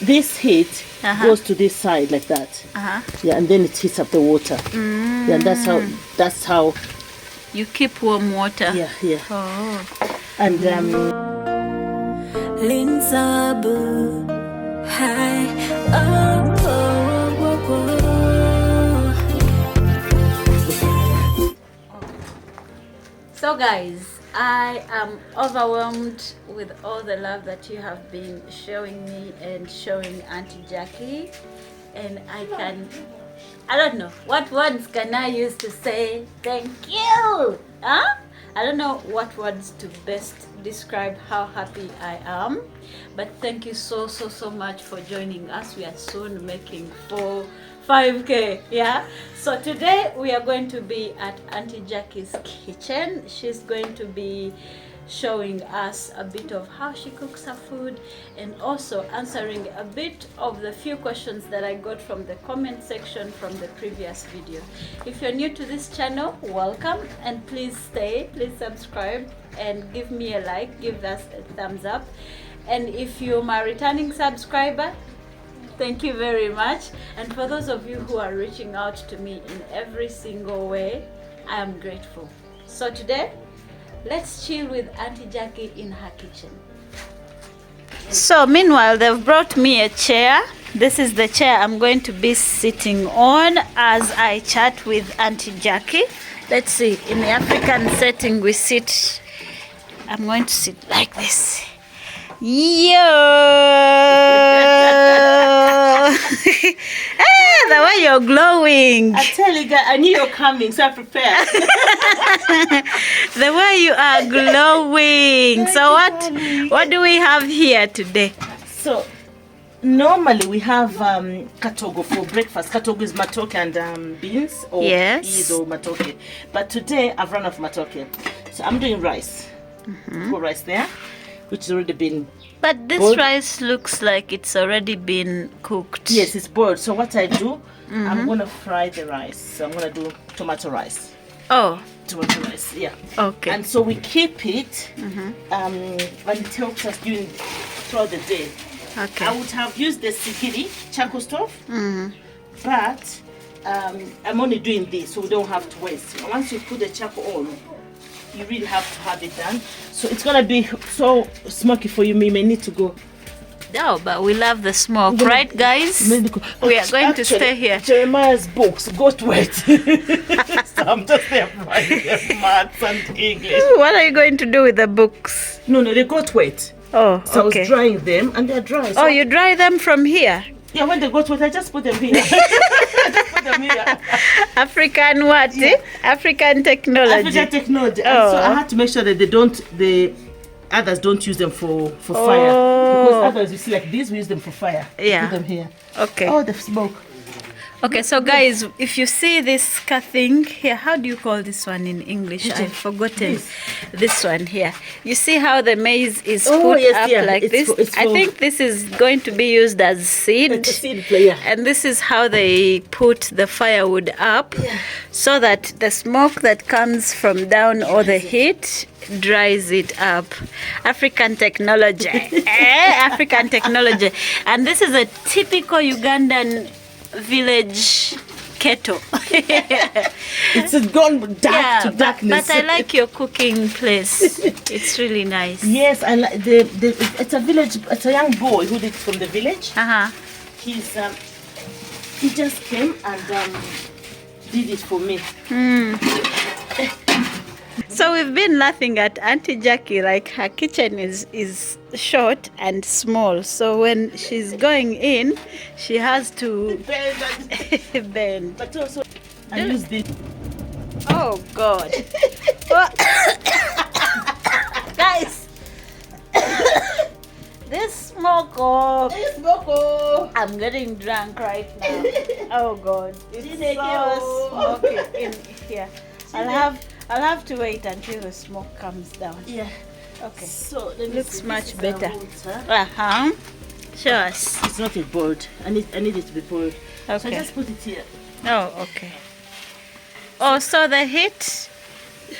this heat goes to this side like that. Yeah, and then it heats up the water. Yeah, and that's how you keep warm water. Yeah, yeah. Oh. And Linsabu, hi, So guys, I am overwhelmed with all the love that you have been showing me and showing Auntie Jackie, and I don't know what words can I use to say thank you. I don't know what words to best describe how happy I am, but thank you so much for joining us. We are soon making 5K. Yeah, so today we are going to be at Auntie Jackie's kitchen. She's going to be showing us a bit of how she cooks her food, and also answering a bit of the few questions that I got from the comment section from the previous video. If you're new to this channel, welcome, and please stay, please subscribe and give me a like, give us a thumbs up. And if you're my returning subscriber, thank you very much. And for those of you who are reaching out to me in every single way, I am grateful. So today, let's chill with Auntie Jackie in her kitchen. So meanwhile, they've brought me a chair. This is the chair I'm going to be sitting on as I chat with Auntie Jackie. Let's see, in the African setting we sit, I'm going to sit like this. Hey, the way you're glowing. I tell you guys, I knew you're coming, so I prepared. The way you are glowing. So what do we have here today? So normally we have katogo for breakfast. Katogo is matoke and beans, or peas or matoke. But today I've run off matoke, so I'm doing rice. Put rice there, which has already been But this boiled. rice looks like it's already been cooked. Yes, it's boiled. So what I do, I'm gonna fry the rice. So I'm gonna do tomato rice. Oh, Tomato rice, yeah. okay. And so we keep it, and it helps us throughout the day. Okay. I would have used the sigiri charcoal stove, but I'm only doing this so we don't have to waste. Once you put the charcoal on, you really have to have it done. So it's gonna be so smoky for you. You may need to go. No, but we love the smoke, right, guys? We are going to stay here. Jeremiah's books got wet. So I'm just there writing maths and English. What are you going to do with the books? No, they got wet. Oh, So okay. I was drying them and they're dry. So Oh, you dry them from here? yeah, when they got wet, I just put them here. Just put them here. African what? African technology. African technology. And so I had to make sure that the others don't use them for fire. Because others, you see, like this, we use them for fire. Yeah. Put them here. Okay. Oh, the smoke. Okay, so guys, if you see this thing here, how do you call this one in English? I've forgotten. This one here. You see how the maize is put up like this? I think this is going to be used as seed. It's a seed player. And this is how they put the firewood up, so that the smoke that comes from down or the heat dries it up. African technology. African technology. And this is a typical Ugandan village kettle. It's gone dark to darkness. But I like your cooking place. It's really nice. Yes, I like it's a village. It's a young boy who did from the village. He just came and did it for me. So we've been laughing at Auntie Jackie, like her kitchen is short and small. So when she's going in, she has to bend. But also, I use this. Oh God. Guys, this smoke, I'm getting drunk right now. Oh God, it's so smoky in here. I'll have to wait until the smoke comes down. Yeah. Okay. So It looks much better. Water. Show us. It's not yet boiled. I need it to be boiled. So I Okay. just put it here. Oh, okay. Oh, so the heat.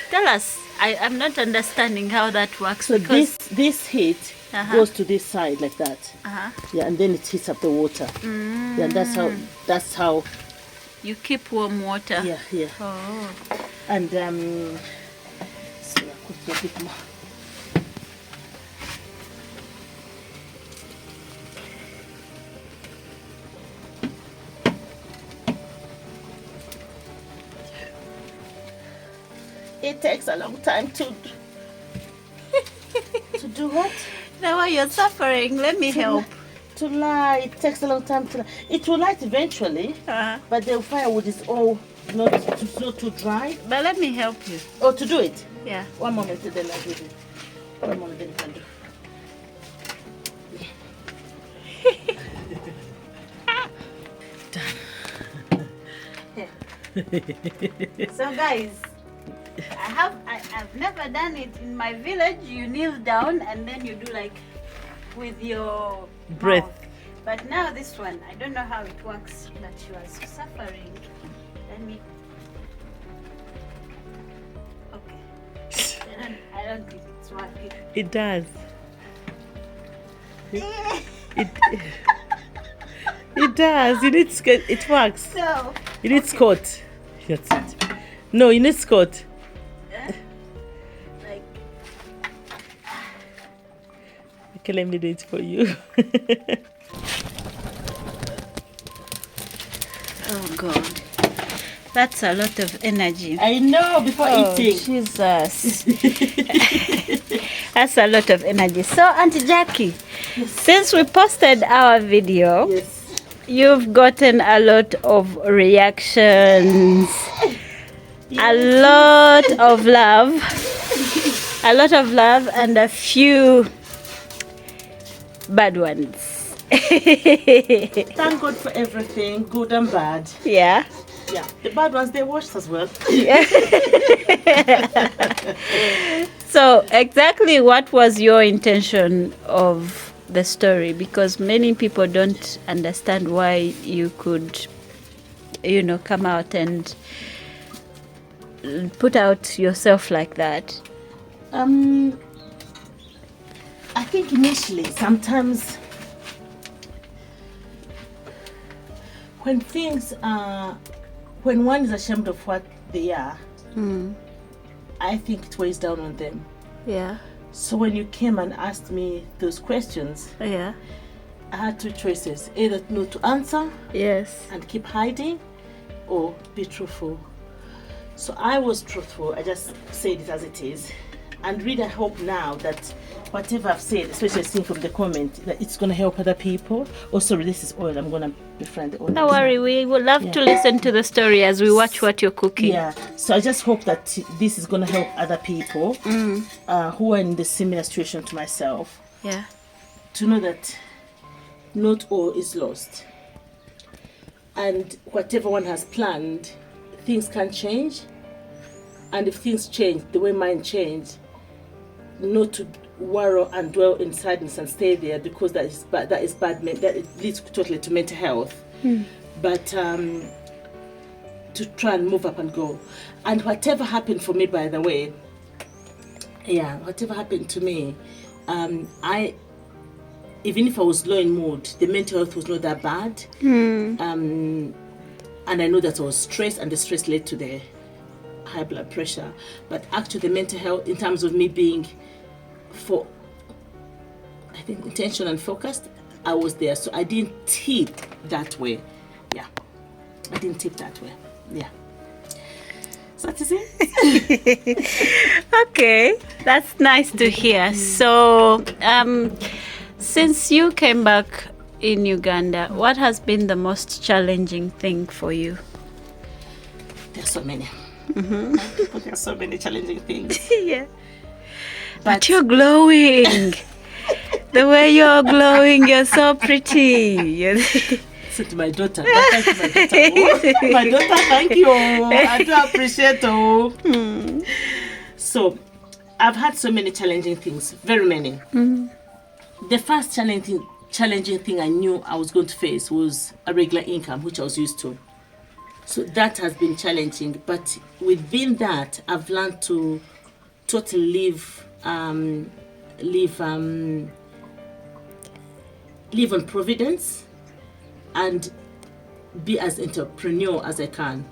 Tell us. I'm not understanding how that works. So because this heat goes to this side like that. Yeah, and then it heats up the water. Yeah, and that's how you keep warm water. Yeah. Oh. And so I could do a bit more. It takes a long time to do what? Now you're suffering. Let me help. To light. It takes a long time to light. It will light eventually, but the firewood is all not too dry. But let me help you. Oh, to do it? Yeah. One moment, then I'll do it. One moment, then you can do. So guys, I've never done it in my village. You kneel down and then you do like with your breath. Mouth. But now this one, I don't know how it works, but she was suffering. Let me. Okay. I don't think it's working. It does. It does. You need it works. So. You need Scott. That's it. No, you need Scott. Like. Okay, let me do it for you. Oh God. That's a lot of energy. I know, before eating. Jesus. That's a lot of energy. So, Auntie Jackie, since we posted our video, you've gotten a lot of reactions, a lot of love, and a few bad ones. Thank God for everything, good and bad. Yeah. Yeah, the bad ones, they washed as well. Yeah. So, exactly what was your intention of the story? Because many people don't understand why you could, come out and put out yourself like that. I think initially, sometimes when one is ashamed of what they are, I think it weighs down on them. Yeah. So when you came and asked me those questions, Yeah. I had two choices: either not to answer, Yes, and keep hiding, or be truthful. So I was truthful. I just said it as it is, and really I hope now that whatever I've said, especially seeing from the comment, that it's going to help other people. Oh, sorry, this is oil. I'm going to befriend the oil. don't worry, we would love to listen to the story as we watch what you're cooking. Yeah, so I just hope that this is going to help other people who are in the similar situation to myself. Yeah. To know that not all is lost, and whatever one has planned, things can change. And if things change the way mine changed, not to worry and dwell in sadness and stay there, because that is bad. That it leads totally to mental health. But to try and move up and go. And whatever happened for me, by the way, whatever happened to me, even if I was low in mood, the mental health was not that bad. And I know that I was stressed, and the stress led to the high blood pressure. But actually the mental health, in terms of me being intentional and focused, I was there. So I didn't tip that way. Yeah, I didn't tip that way. Yeah. So that is it. Okay, that's nice to hear. So, since you came back in Uganda, what has been the most challenging thing for you? There's so many. There are so many challenging things. Yeah. But you're glowing. The way you're glowing, you're so pretty. So to my daughter, thank you, my daughter, thank you. I do appreciate it. So, I've had so many challenging things, very many. The first challenging thing I knew I was going to face was a regular income, which I was used to. So that has been challenging, but within that, I've learned to totally live live on Providence and be as entrepreneur as I can,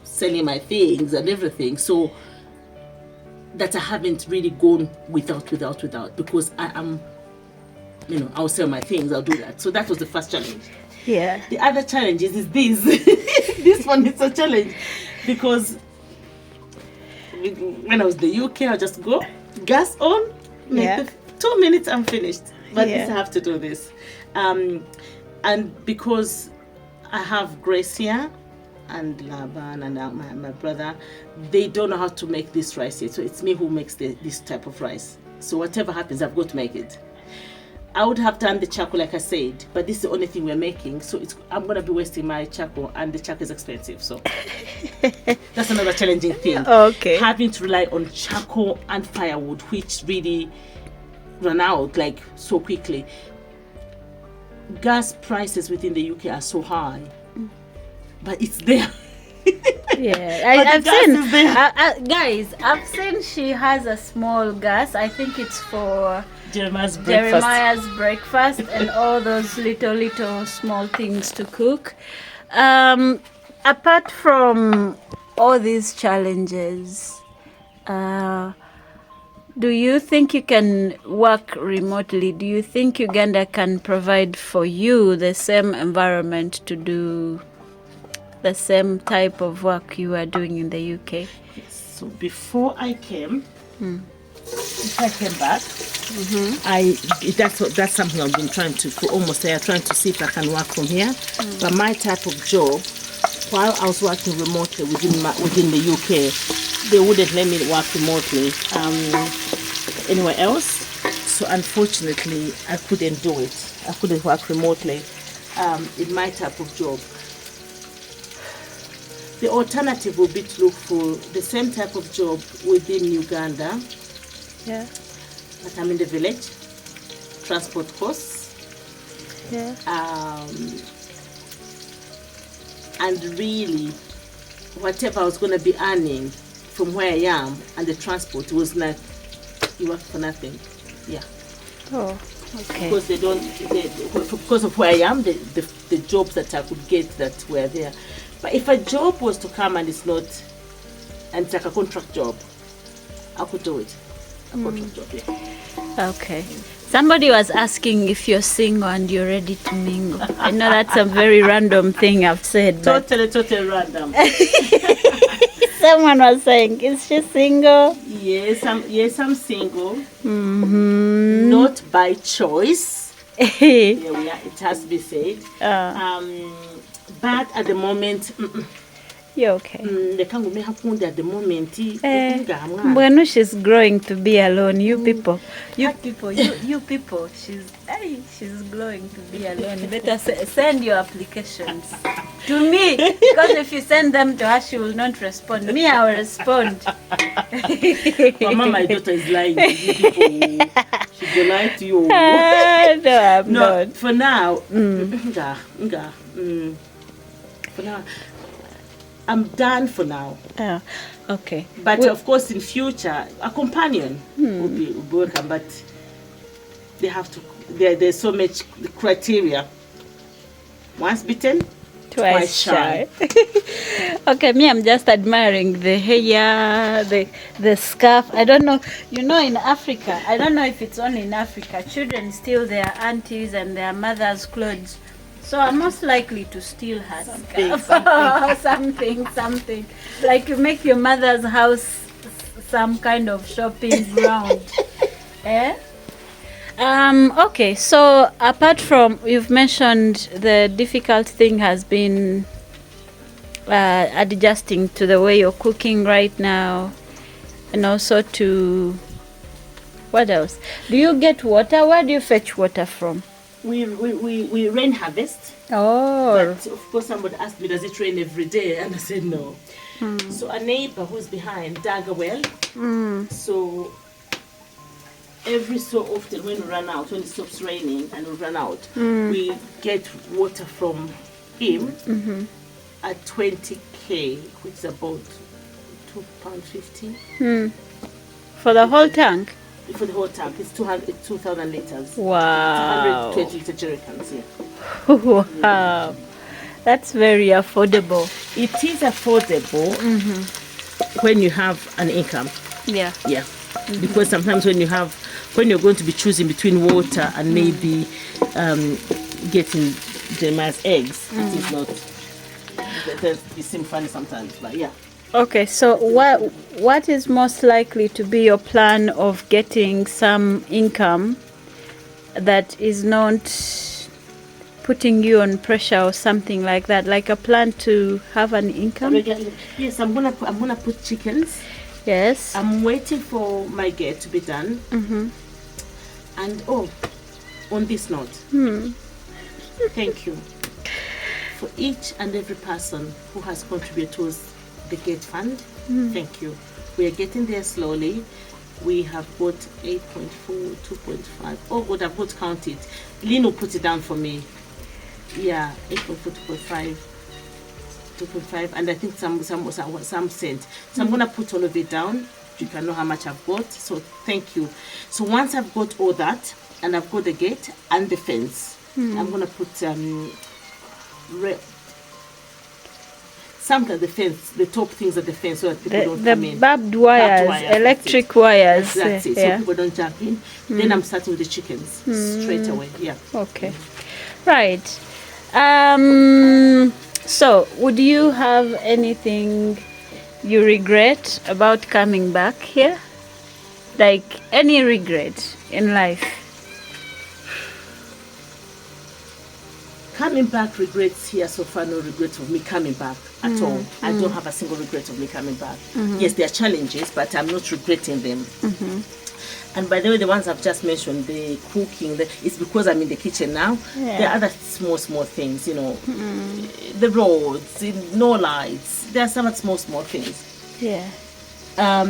selling my things and everything. So that I haven't really gone without, because I am, I'll sell my things, I'll do that. So that was the first challenge. Yeah. The other challenge is this. This one is a challenge because when I was in the UK, I'll just go, gas on, 2 minutes, I'm finished. But this I have to do this. And because I have Grace here and Laban and my brother, they don't know how to make this rice yet. So it's me who makes this type of rice. So whatever happens, I've got to make it. I would have done the charcoal like I said, but this is the only thing we're making. So I'm going to be wasting my charcoal, and the charcoal is expensive. So that's another challenging thing. Okay. Having to rely on charcoal and firewood, which really run out like so quickly. Gas prices within the UK are so high, but it's there. I've seen, guys, I've seen she has a small gas. I think it's for Jeremiah's breakfast and all those little small things to cook. Apart from all these challenges, do you think you can work remotely? Do you think Uganda can provide for you the same environment to do the same type of work you are doing in the UK? So before I came, if I came back, that's something I've been trying to, for almost a year, trying to see if I can work from here. But my type of job, while I was working remotely within the UK, they wouldn't let me work remotely anywhere else. So unfortunately, I couldn't do it. I couldn't work remotely in my type of job. The alternative would be to look for the same type of job within Uganda. Yeah. But I'm in the village. Transport costs. Yeah. And really, whatever I was going to be earning from where I am and the transport was like, you work for nothing. Yeah. Oh, okay. Because because of where I am, the jobs that I could get that were there. But if a job was to come and it's like a contract job, I could do it. A contract job, yeah. Okay. Somebody was asking if you're single and you're ready to mingle. I know that's a very random thing I've said. Totally random. Someone was saying, is she single? Yes, I'm single. Not by choice. It has to be said. But at the moment, you're okay. At the moment, when she's growing to be alone, you people, she's growing to be alone. Better send your applications to me, because if you send them to her, she will not respond. Me, I will respond. Mama, my daughter is lying to you people. She will lie to you. No, I'm not. For now, for now, I'm done for now. Okay. But of course, in future, a companion will be welcome. But they have to. There's so much criteria. Once bitten, twice shy. Okay, me, I'm just admiring the hair, the scarf. I don't know. In Africa, I don't know if it's only in Africa, children steal their aunties and their mothers' clothes. So I'm most likely to steal her scarf. Something. Like you make your mother's house some kind of shopping ground. Okay, so apart from, you've mentioned the difficult thing has been adjusting to the way you're cooking right now, and also to, what else? Do you get water? Where do you fetch water from? We rain harvest. Oh. But of course somebody asked me, does it rain every day? And I said no. So a neighbor who's behind dug a well. So every so often when it stops raining and we run out, we get water from him at 20k, which is about £2.50. For the whole tank? for the whole tank. It's 2,000 liters. Wow. 120 liter jerry cans, yeah. Wow. That's very affordable. It is affordable when you have an income. Yeah. Yeah. Because sometimes when you're going to be choosing between water and maybe getting Jeremiah's eggs, it is not. It seems funny sometimes, but yeah. Okay, so what is most likely to be your plan of getting some income that is not putting you on pressure or something like that, like a plan to have an income? Yes, I'm gonna put chickens. Yes. I'm waiting for my gate to be done. And on this note, thank you for each and every person who has contributed towards the gate fund. Thank you. We are getting there slowly. We have got 8.4, 2.5. Oh God, I've got to count it. Lynn will put it down for me. Yeah, 8.4, 2.5, and I think some cent. So I'm gonna put all of it down. You can know how much I've got. So thank you. So once I've got all that, and I've got the gate and the fence, I'm gonna put some of the fence, the top things of the fence, so that people don't come in. The barbed wires, electric wires. That's it. So people don't jump in. Then I'm starting with the chickens straight away. Yeah. Okay. Right. So, would you have anything you regret about coming back here? Like any regret in life? Coming back, regrets here so far, no regret of me coming back at all. I don't have a single regret of me coming back. Yes, there are challenges, but I'm not regretting them. And by the way, the ones I've just mentioned, the cooking, it's because I'm in the kitchen now. Yeah. There are other small things, you know, the roads, no lights. There are some small things. Yeah.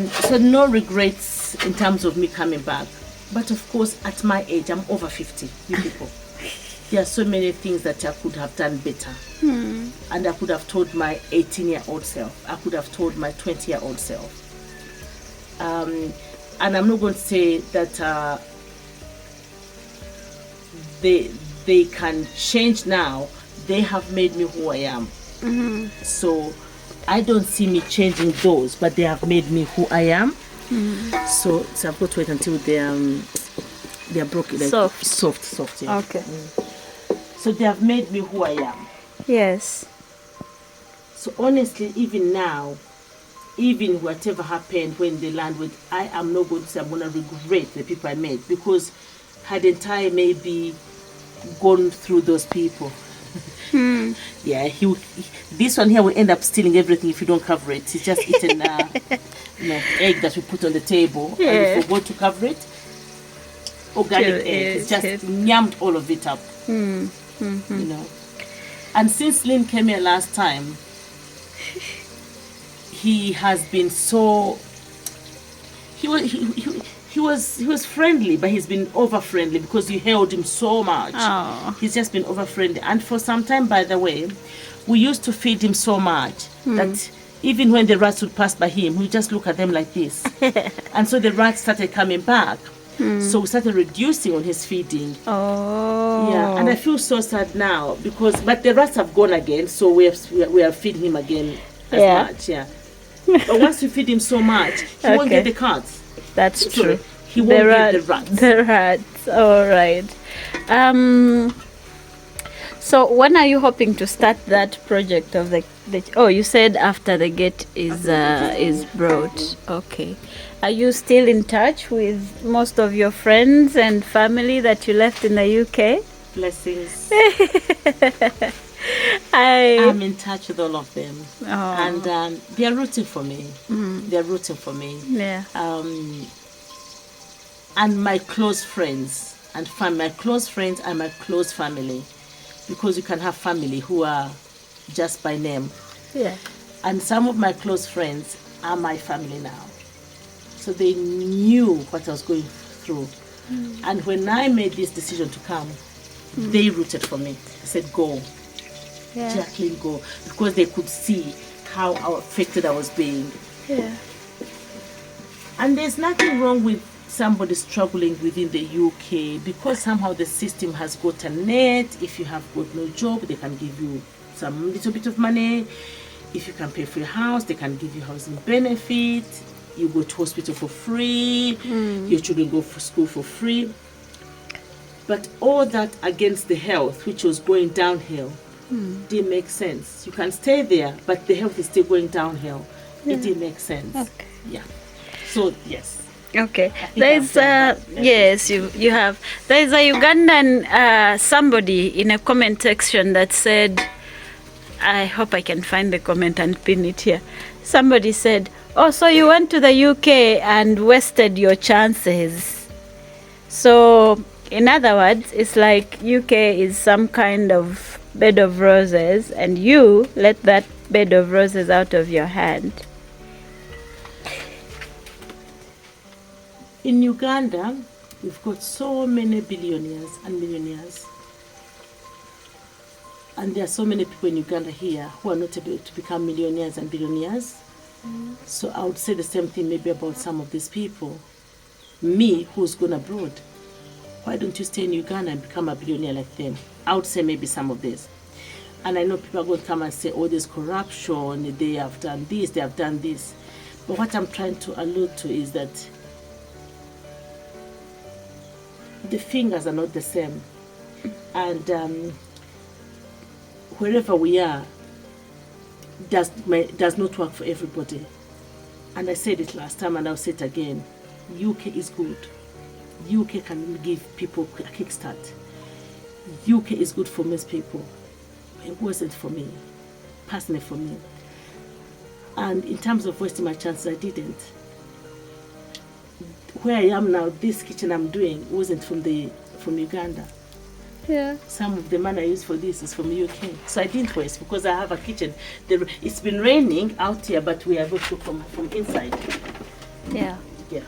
So no regrets in terms of me coming back. But of course, at my age, I'm over 50, you people. There are so many things that I could have done better. And I could have told my 18-year-old self. I could have told my 20-year-old self. And I'm not going to say that they can change now. They have made me who I am. So I don't see me changing those, but they have made me who I am. So I've got to wait until they're broken, like soft. Yeah. Okay. So they have made me who I am. Yes. So honestly, even now, even whatever happened when they land with, I am not going to say I'm going to regret the people I met, because hadn't I maybe gone through those people, yeah, this one here will end up stealing everything if you don't cover it. He's just eaten egg that we put on the table, and we forgot to cover it. Organic egg. It's just yammed all of it up. You know. And since Lynn came here last time, he has been so. He was friendly, but he's been over friendly because you held him so much. Oh. He's just been over friendly, and for some time, by the way, we used to feed him so much that even when the rats would pass by him, we just look at them like this, and so the rats started coming back. So we started reducing on his feeding. Oh. Yeah, and I feel so sad now but the rats have gone again, so we are feeding him again as much. Yeah. But once you feed him so much, he won't get the cats. That's true. He won't get the rats. The rats. All right. So when are you hoping to start that project of the you said after the gate is brought. Okay. Are you still in touch with most of your friends and family that you left in the UK? Blessings. I'm in touch with all of them. Oh. And they are rooting for me. They're rooting for me. Yeah. And my close friends and my close friends and my close family, because you can have family who are just by name. Yeah. And some of my close friends are my family now. So they knew what I was going through. And when I made this decision to come, they rooted for me. They said, go. Yeah. Jacqueline, go. Because they could see how affected I was being. Yeah. And there's nothing wrong with somebody struggling within the UK, because somehow the system has got a net. If you have got no job, they can give you some little bit of money. If you can pay for your house, they can give you housing benefit. You go to hospital for free. Your children go for school for free. But all that against the health, which was going downhill, didn't make sense. You can stay there, but the health is still going downhill. It didn't make sense. Okay. Yeah. So yes. Okay. There's yes, you have. There's a Ugandan somebody in a comment section that said, I hope I can find the comment and pin it here. Somebody said, "Oh, so you went to the UK and wasted your chances." So, in other words, it's like UK is some kind of bed of roses, and you let that bed of roses out of your hand. In Uganda, we've got so many billionaires and millionaires. And there are so many people in Uganda here who are not able to become millionaires and billionaires. So I would say the same thing maybe about some of these people. Me, who's gone abroad, why don't you stay in Uganda and become a billionaire like them? I would say maybe some of this. And I know people are going to come and say, oh, there's corruption, they have done this, they have done this. But what I'm trying to allude to is that the fingers are not the same. And wherever we are, does not work for everybody. And I said it last time and I'll say it again. UK is good. UK can give people a kickstart. UK is good for most people. It wasn't for me, personally for me. And in terms of wasting my chances, I didn't. Where I am now, this kitchen I'm doing wasn't from Uganda. Yeah. Some of the money I use for this is from UK. So I didn't waste because I have a kitchen. It's been raining out here, but we are able to from inside. Yeah. Yeah.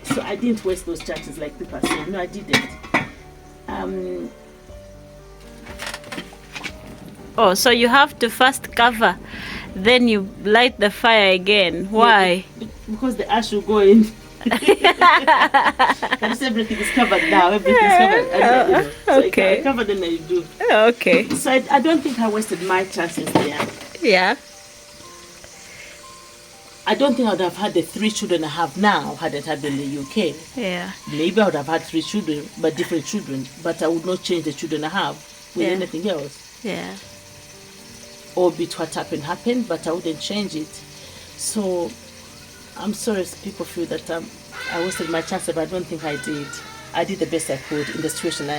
So I didn't waste those chances like people are saying. No, I didn't. Oh, so you have to first cover, then you light the fire again. Why? Yeah, because the ash will go in. Because everything is covered now. Everything is covered. So okay. I covered and I do. Okay. So I don't think I wasted my chances there. Yeah. I don't think I would have had the 3 children I have now had it had in the UK. Yeah. Maybe I would have had 3 children, but different children. But I would not change the children I have with anything else. Yeah. Albeit what happened, but I wouldn't change it. So I'm sorry if people feel that I wasted my chance, but I don't think I did. I did the best I could in the situation.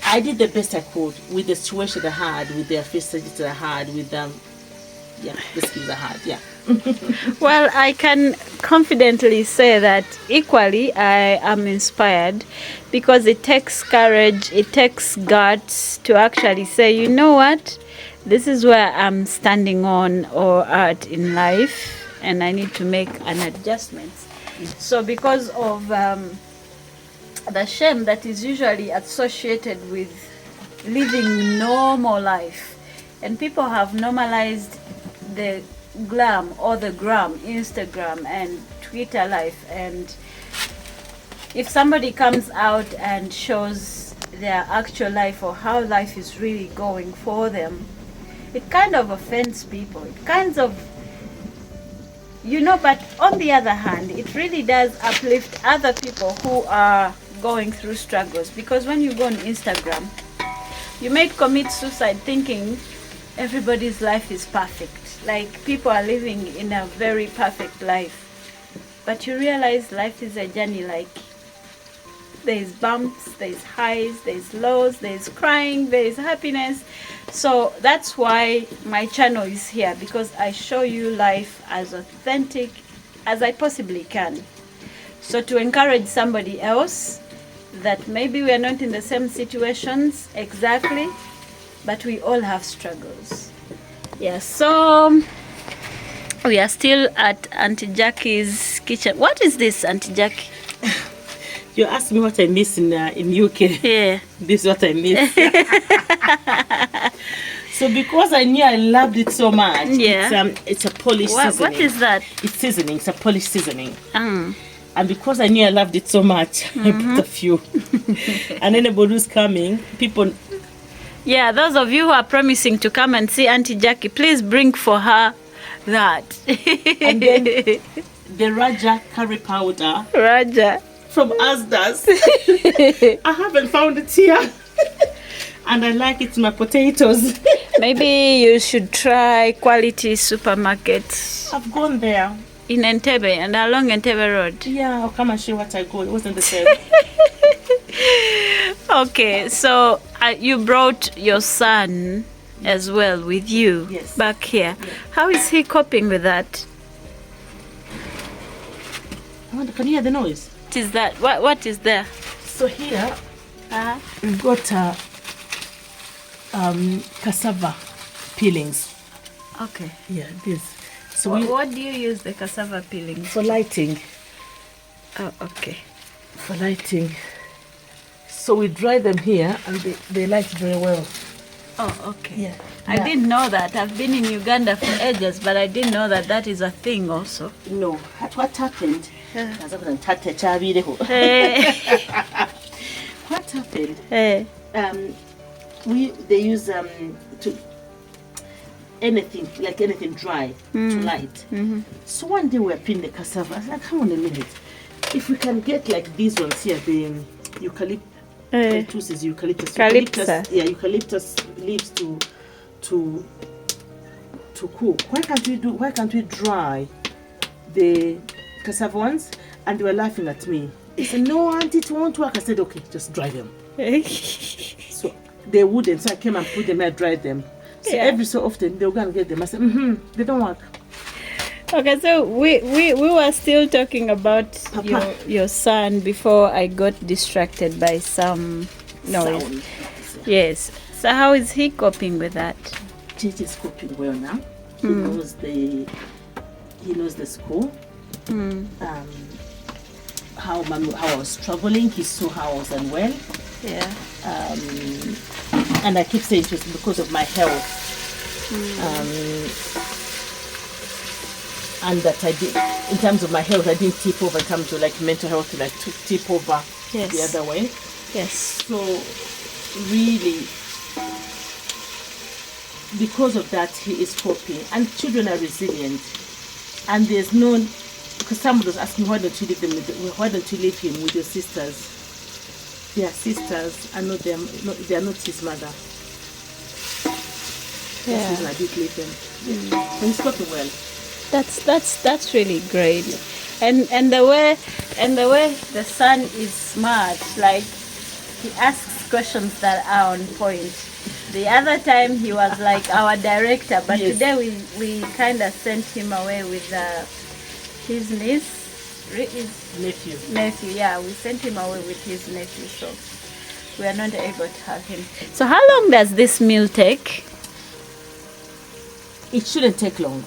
I did the best I could with the situation I had, with the facilities I had, with the skills I had. Yeah. Well, I can confidently say that equally I am inspired, because it takes courage, it takes guts to actually say, you know what, this is where I'm standing on or at in life, and I need to make an adjustment. So because of the shame that is usually associated with living normal life, and people have normalized the glam or the gram, Instagram and Twitter life, and if somebody comes out and shows their actual life or how life is really going for them, it kind of offends people. It kind of, but on the other hand, it really does uplift other people who are going through struggles, because when you go on Instagram, you might commit suicide thinking everybody's life is perfect. Like, people are living in a very perfect life. But you realize life is a journey. Like, there's bumps, there's highs, there's lows, there's crying, there's happiness. So that's why my channel is here, because I show you life as authentic as I possibly can. So to encourage somebody else that maybe we are not in the same situations exactly, but we all have struggles. Yeah, so we are still at Auntie Jackie's kitchen. What is this, Auntie Jackie? You asked me what I miss in UK. Yeah. This is what I miss. So because I knew I loved it so much, it's a Polish seasoning. What is that? It's seasoning. It's a Polish seasoning. And because I knew I loved it so much, I put a few. And anybody who's coming, people... Yeah, those of you who are promising to come and see Auntie Jackie, please bring for her that. And then the Raja curry powder. Raja. From Asda's. I haven't found it here. And I like it in my potatoes. Maybe you should try Quality Supermarket. I've gone there. In Entebbe and along Entebbe Road. Yeah, I'll come and show what I got. It wasn't the same. Okay, so you brought your son as well with you back here. Yeah. How is he coping with that? I wonder, can you hear the noise? What is that? What is there? So here we've got cassava peelings. Okay. Yeah, this. So what do you use the cassava peelings for? Lighting. Oh, okay. For lighting. So we dry them here and they light very well. Oh, okay. Yeah. I didn't know that. I've been in Uganda for ages, but I didn't know that that is a thing also. No. What happened? What happened? They use to anything dry to light. So one day we were peeling the cassava. I was like, hang on a minute. If we can get like these ones here, the eucalyptus. Eucalyptus leaves to cook. Why can't we dry the cassava ones? And they were laughing at me. They said, no, Auntie, it won't work. I said, okay, just dry them. So they wouldn't, so I came and put them and dried them. So every so often they were going to get them. I said, they don't work. Okay, so we were still talking about your son before I got distracted by some noise. Sound. Yes. So how is he coping with that? Gigi is coping well now. He knows the school. How I was struggling. He saw how I was unwell. Yeah. And I keep saying it was because of my health. And that I did, in terms of my health, I didn't tip over in terms of like mental health, like to tip over the other way. Yes. So really, because of that, he is coping. And children are resilient. And there's no, because somebody was asking, why don't you leave him with your sisters? They are sisters, and they are not his mother. Yeah. I did leave them. So he's coping well. That's really great. And the way the son is smart, like he asks questions that are on point. The other time he was like our director, but today we kind of sent him away with his nephew. Yeah, we sent him away with his nephew, so we are not able to have him. So how long does this meal take? It shouldn't take long.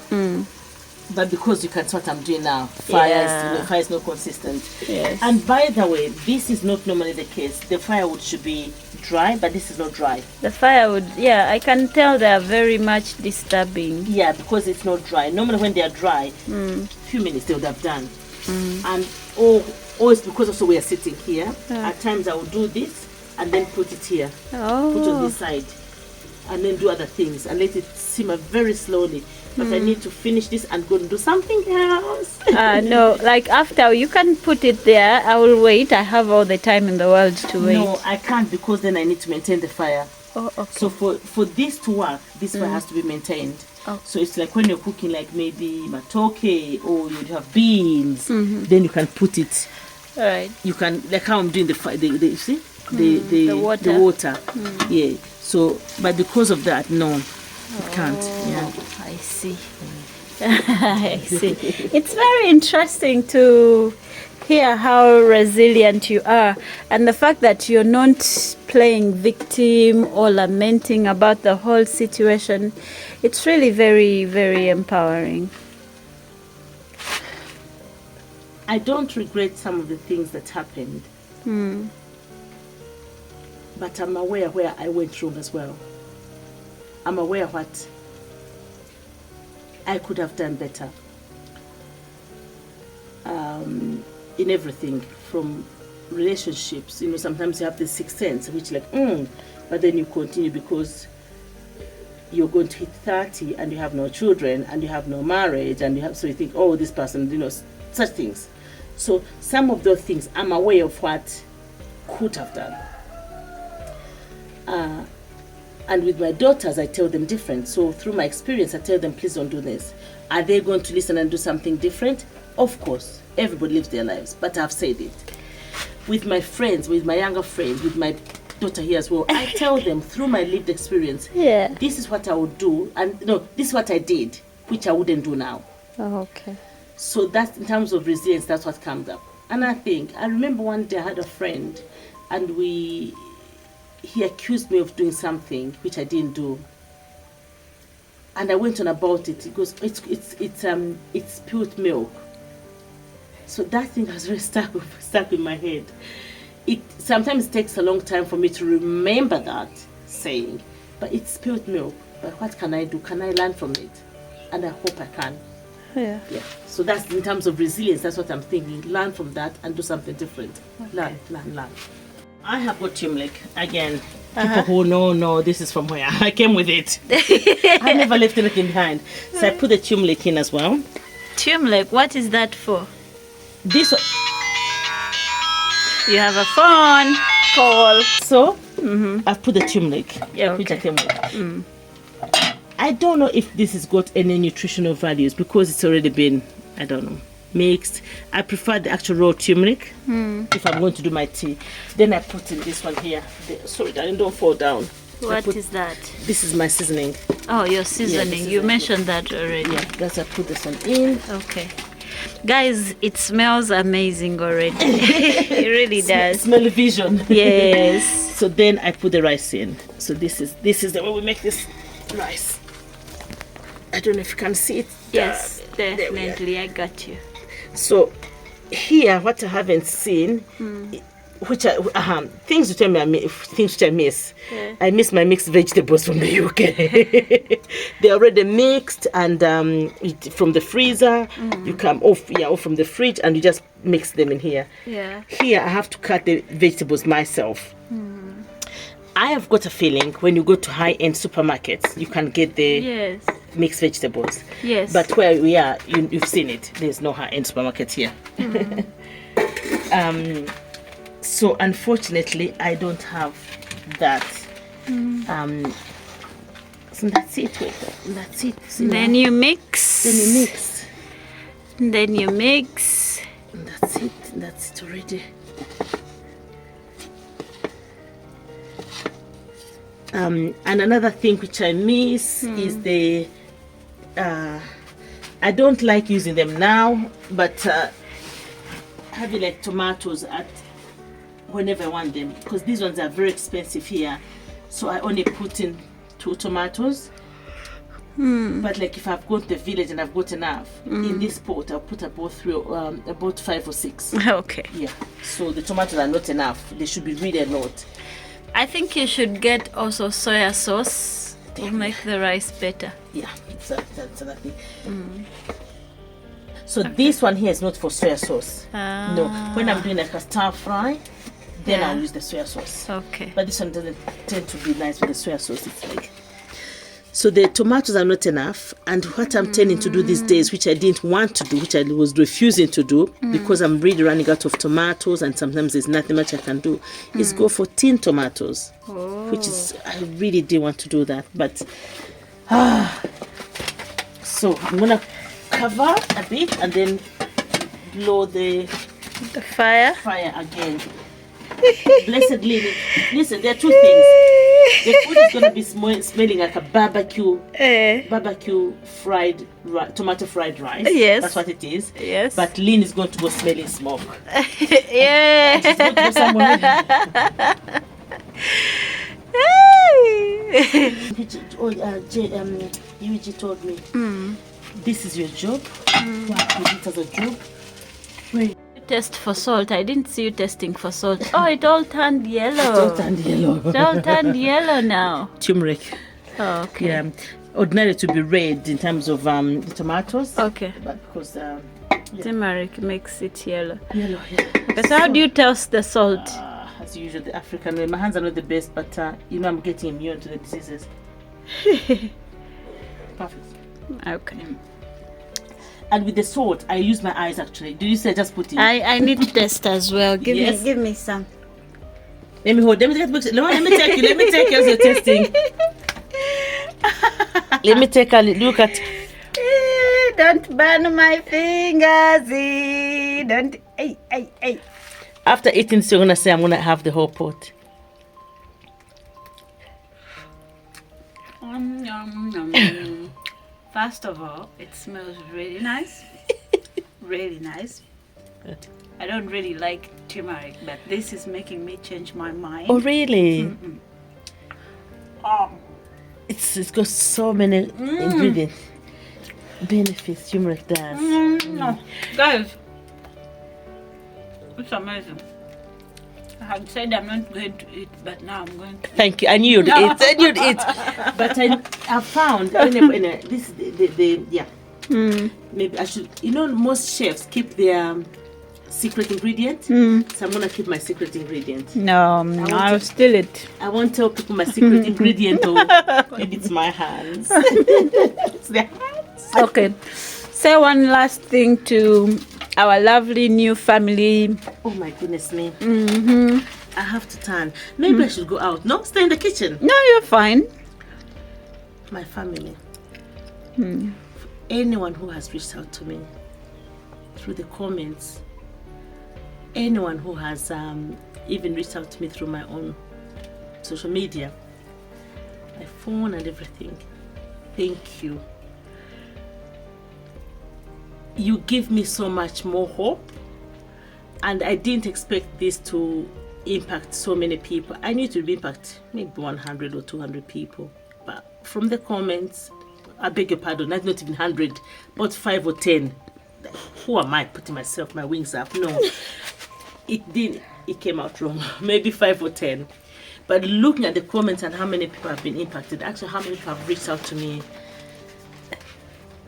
But because you can see what I'm doing now, fire is not consistent. Yes. And by the way, this is not normally the case. The firewood should be dry, but this is not dry. The firewood, I can tell they are very much disturbing. Yeah, because it's not dry. Normally when they are dry, few minutes they would have done. And it's because also we are sitting here. At times I will do this and then put it here. Put on this side. And then do other things and let it simmer very slowly. But I need to finish this and go and do something else. No, like after you can put it there. I will wait. I have all the time in the world to wait. No, I can't because then I need to maintain the fire. Oh, okay. So for this to work, this fire has to be maintained. Okay. So it's like when you're cooking like maybe matoke or you have beans, then you can put it. All right. You can, like how I'm doing the water. Yeah. So, but because of that, no. It can't. Yeah. I see. I see. It's very interesting to hear how resilient you are, and the fact that you're not playing victim or lamenting about the whole situation. It's really very, very empowering. I don't regret some of the things that happened. But I'm aware where I went wrong as well. I'm aware what I could have done better. in everything, from relationships. You know, sometimes you have the sixth sense, which like, but then you continue because you're going to hit 30 and you have no children and you have no marriage and you have, so you think, oh, this person, you know, such things. So some of those things I'm aware of what could have done. And with my daughters, I tell them different. So through my experience, I tell them, please don't do this. Are they going to listen and do something different? Of course, everybody lives their lives, but I've said it. With my friends, with my younger friends, with my daughter here as well, I tell them through my lived experience, this is what I would do, and no, this is what I did, which I wouldn't do now. Oh, okay. So that's, in terms of resilience, that's what comes up. And I remember one day I had a friend, and he accused me of doing something which I didn't do. And I went on about it. He goes, it's spilled milk. So that thing has really stuck in my head. It sometimes takes a long time for me to remember that saying, but it's spilled milk. But what can I do? Can I learn from it? And I hope I can. Yeah. So that's in terms of resilience. That's what I'm thinking. Learn from that and do something different. Okay. Learn. I have got turmeric again. People who know this is from where I came with it. I never left anything behind. So I put the turmeric in as well. Turmeric, what is that for? This you have a phone call. So I've put the turmeric, which I came with. I don't know if this has got any nutritional values because it's already been, I don't know, mixed. I prefer the actual raw turmeric if I'm going to do my tea. Then I put in this one here. Sorry, darling, don't fall down. What is that? This is my seasoning. Oh, your seasoning. Yeah, you mentioned that already. Yeah, that's I put this one in. Okay. Guys, it smells amazing already. It really does. Smell vision. Yes. So then I put the rice in. So this is the way we make this rice. I don't know if you can see it. Yes, definitely. I got you. So here, what I haven't seen, which things which I miss. Yeah. I miss my mixed vegetables from the UK. They're already mixed and from the freezer. You come off from the fridge and you just mix them in here. Yeah. Here I have to cut the vegetables myself. I have got a feeling when you go to high-end supermarkets, you can get the mixed vegetables. Yes. But where we are, you've seen it. There's no high-end supermarket here. So unfortunately, I don't have that. So that's it. That's it. Then you mix. And that's it. That's it already. And another thing which I miss is the. I don't like using them now, but having like tomatoes at whenever I want them, because these ones are very expensive here. So I only put in 2 tomatoes. But like if I've gone to the village and I've got enough in this pot, I'll put about 5 or 6. Okay. Yeah. So the tomatoes are not enough. They should be really a lot. I think you should get also soya sauce to make the rice better. Yeah, that's another thing. So this one here is not for soya sauce. No, when I'm doing like a stir fry, then I'll use the soya sauce. Okay. But this one doesn't tend to be nice with the soya sauce. It's like, so the tomatoes are not enough, and what I'm tending to do these days, which I didn't want to do, which I was refusing to do because I'm really running out of tomatoes and sometimes there's nothing much I can do, is go for tin tomatoes, which is, I really didn't want to do that, but so I'm gonna cover a bit and then blow the fire again. Blessedly, listen, there are 2 things. The food is going to be smelling like a barbecue fried tomato fried rice. Yes, that's what it is. Yes, but Lynn is going to go smelling smoke. Yeah. She's going to go somewhere. Yuji told me, this is your job. You have to do it as a job. Test for salt. I didn't see you testing for salt. Oh, it all turned yellow. It all turned yellow. It all turned yellow now. Turmeric. Oh, okay. Yeah. Ordinarily to be red in terms of the tomatoes. Okay. But because Turmeric makes it yellow. Yellow, yeah. But how do you toast the salt? As usual, the African way. My hands are not the best, but I'm getting immune to the diseases. Perfect. Okay. And with the salt, I use my eyes actually. Did you say just put it? I need to test as well. Give me some. Let me hold. Let me take you. Let me take you as you're testing. Let me take a look at. Don't burn my fingers. Don't. Hey. After eating, so you're gonna say I'm gonna have the whole pot. First of all, it smells really nice. Really nice. Good. I don't really like turmeric, but this is making me change my mind. Oh really? It's got so many ingredients. Benefits turmeric does. No. Guys, it's amazing. I had said I'm not going to eat, but now I'm going to. Thank you. I knew you'd eat. I knew you'd eat. But I found this maybe I should. Most chefs keep their secret ingredient. So I'm gonna keep my secret ingredient. No, I'll steal it. I won't tell people my secret ingredient. Maybe it's my hands. It's their hands. Okay. Say one last thing to our lovely new family. Oh my goodness me. I have to turn. Maybe I should go out. No, stay in the kitchen. No, you're fine. My family. Anyone who has reached out to me through the comments, anyone who has even reached out to me through my own social media, my phone and everything, thank you. You give me so much more hope, and I didn't expect this to impact so many people. I knew it would impact maybe 100 or 200 people, but from the comments, I beg your pardon, not even 100, but 5 or 10. Who am I putting my wings up? No, it came out wrong. Maybe 5 or 10. But looking at the comments and how many people have been impacted, actually how many people have reached out to me,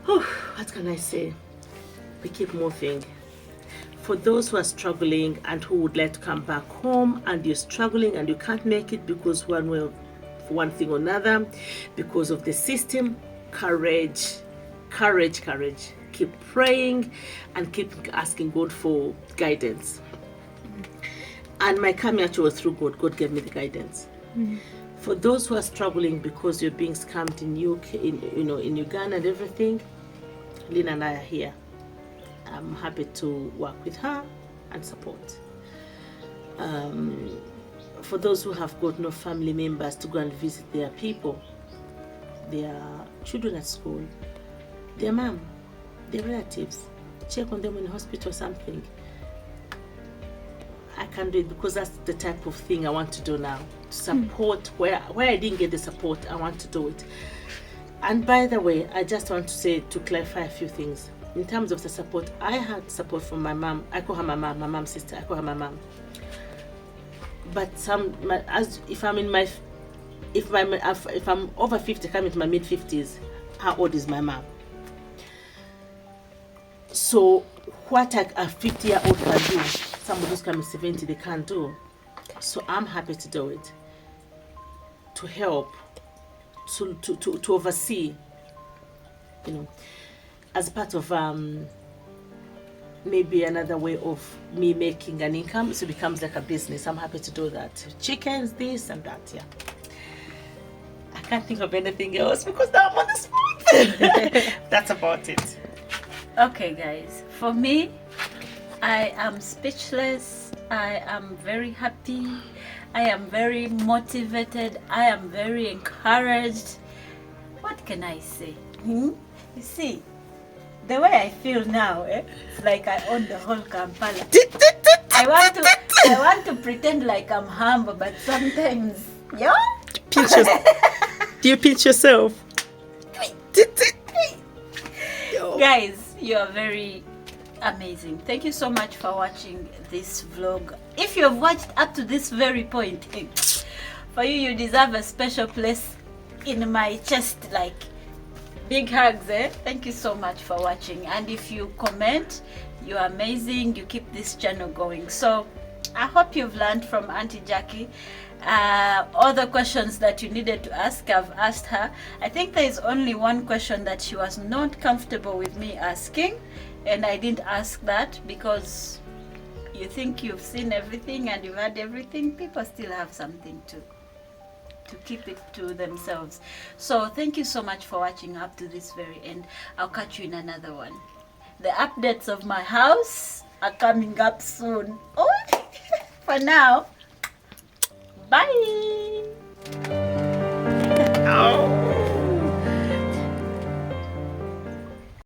what can I say? We keep moving. For those who are struggling and who would like to come back home, and you're struggling and you can't make it because for one thing or another, because of the system, courage. Keep praying and keep asking God for guidance. And my coming actually was through God. God gave me the guidance. For those who are struggling because you're being scammed in Uganda and everything, Lynn and I are here. I'm happy to work with her and support. For those who have got no family members to go and visit their people, their children at school, their mom, their relatives, check on them in the hospital or something. I can do it because that's the type of thing I want to do now. To support where I didn't get the support, I want to do it. And by the way, I just want to clarify a few things. In terms of the support, I had support from my mom. I call her my mom, my mom's sister. I call her my mom. But if I'm over 50, coming to my mid 50s, how old is my mom? So what a 50-year-old can do, somebody who's coming 70, they can't do. So I'm happy to do it, to help, to oversee, as part of maybe another way of me making an income, so it becomes like a business. I'm happy to do that. Chickens, this and that, yeah. I can't think of anything else because now I'm on the spot. That's about it. Okay, guys. For me, I am speechless. I am very happy. I am very motivated. I am very encouraged. What can I say? You see, the way I feel now, it's like I own the whole Kampala. I want to pretend like I'm humble, but sometimes, yeah. Do you pinch yourself? Guys, you are very amazing. Thank you so much for watching this vlog. If you have watched up to this very point, for you deserve a special place in my chest. Like, Big hugs, eh? Thank you so much for watching. And if you comment, you're amazing. You keep this channel going. So I hope you've learned from Auntie Jackie. All the questions that you needed to ask, I've asked her. I think there is only one question that she was not comfortable with me asking, and I didn't ask that because you think you've seen everything and you've had everything. People still have something to keep it to themselves. So thank you so much for watching up to this very end. I'll catch you in another one. The updates of my house are coming up soon. Oh, for now, bye. Oh.